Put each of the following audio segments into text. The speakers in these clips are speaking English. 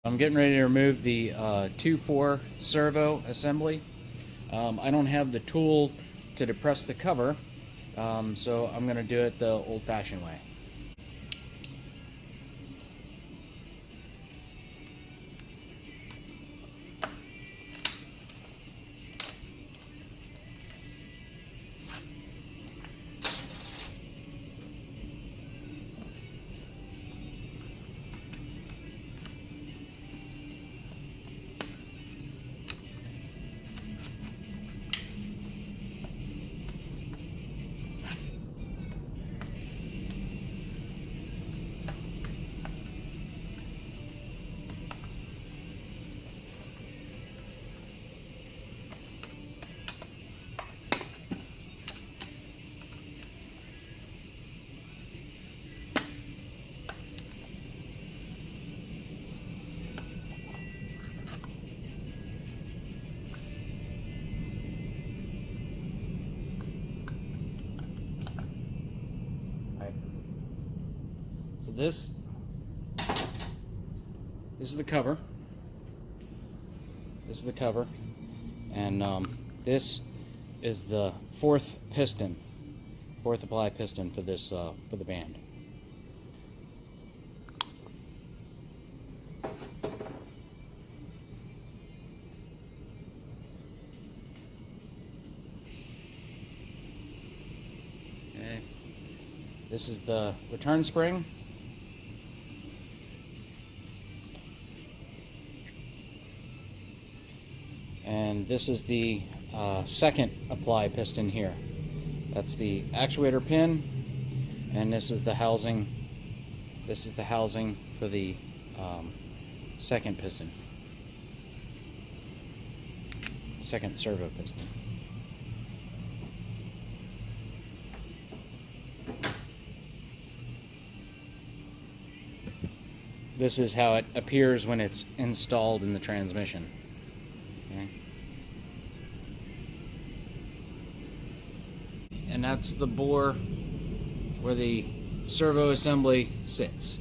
I'm getting ready to remove the 2-4 servo assembly. I don't have the tool to depress the cover, so I'm going to do it the old-fashioned way. So this is the cover. This is the cover, and this is the fourth apply piston for this for the band. Okay. This is the return spring. And this is the second apply piston here. That's the actuator pin, and this is the housing. This is the housing for the second piston, second servo piston. This is how it appears when it's installed in the transmission. Okay. And that's the bore where the servo assembly sits.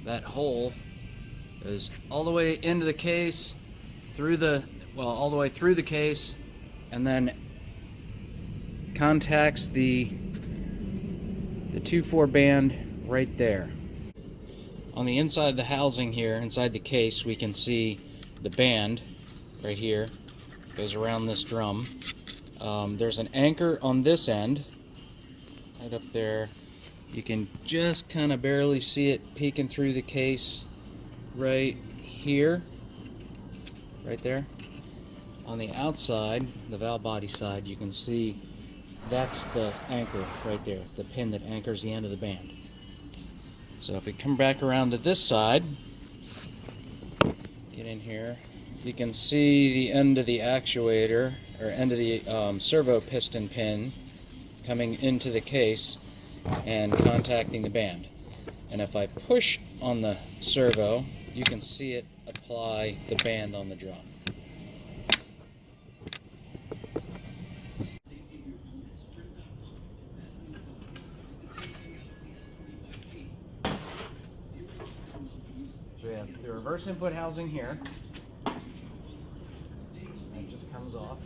That hole is all the way into the case, all the way through the case, and then contacts the 2-4 band right there. On the inside of the housing here, inside the case, we can see the band right here. Goes around this drum. There's an anchor on this end, right up there. You can just kind of barely see it peeking through the case right here, right there. On the outside, the valve body side, you can see that's the anchor right there, the pin that anchors the end of the band. So if we come back around to this side, get in here, you can see the end of the actuator, or end of the servo piston pin coming into the case and contacting the band. And if I push on the servo, you can see it apply the band on the drum. So we have the reverse input housing here. It just comes off.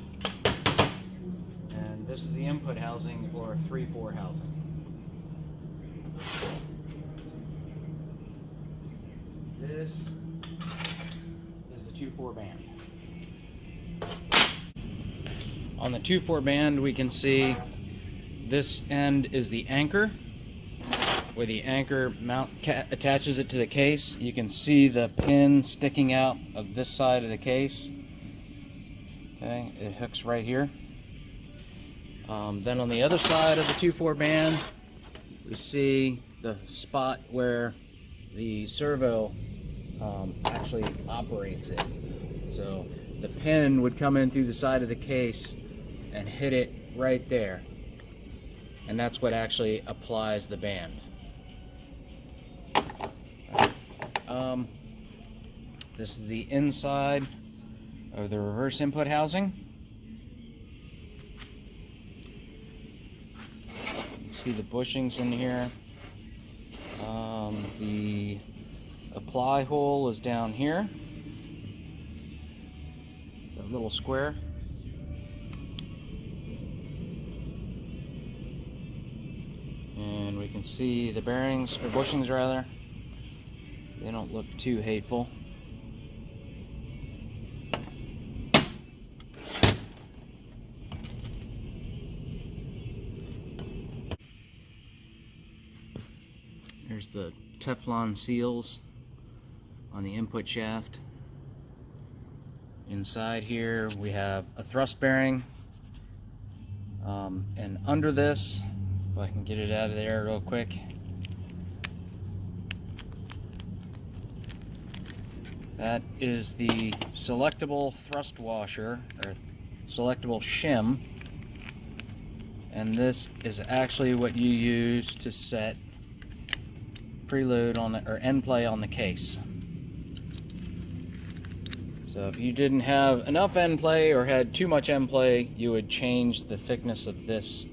And this is the input housing, or 3-4 housing. This is the 2-4 band. On the 2-4 band, we can see this end is the anchor, where the anchor attaches it to the case. You can see the pin sticking out of this side of the case. Okay, it hooks right here. Then on the other side of the 2-4 band, we see the spot where the servo actually operates it. So the pin would come in through the side of the case and hit it right there. And that's what actually applies the band. This is the inside of the reverse input housing. You see the bushings in here. The apply hole is down here, that little square. And we can see the bearings, or bushings rather. They don't look too hateful. There's the Teflon seals on the input shaft. Inside here we have a thrust bearing, and under this, if I can get it out of there real quick, that is the selectable thrust washer, or selectable shim, and this is actually what you use to set preload on the, or end play on the case. So if you didn't have enough end play or had too much end play, you would change the thickness of this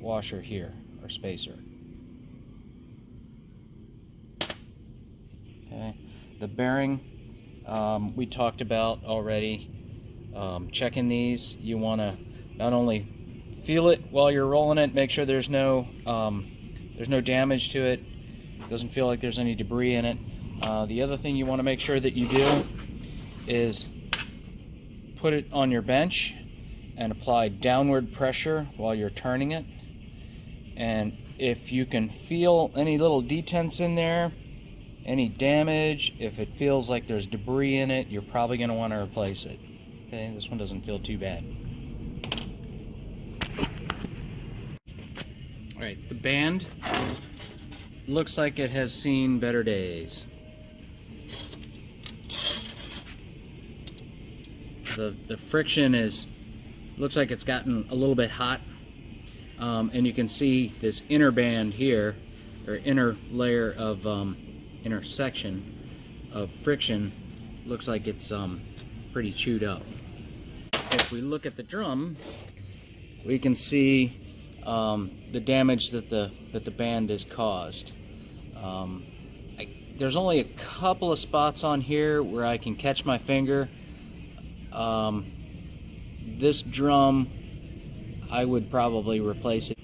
washer here, or spacer. Okay, the bearing we talked about already. Checking these, you want to not only feel it while you're rolling it, make sure there's no damage to it, doesn't feel like there's any debris in it. The other thing you want to make sure that you do is put it on your bench and apply downward pressure while you're turning it. And if you can feel any little detents in there, any damage, if it feels like there's debris in it, you're probably going to want to replace it. Okay, this one doesn't feel too bad. Alright, the band looks like it has seen better days. The friction looks like it's gotten a little bit hot, and you can see this inner band here, or inner layer of inner section of friction, looks like it's pretty chewed up. If we look at the drum, we can see the damage that the band has caused. There's only a couple of spots on here where I can catch my finger. This drum, I would probably replace it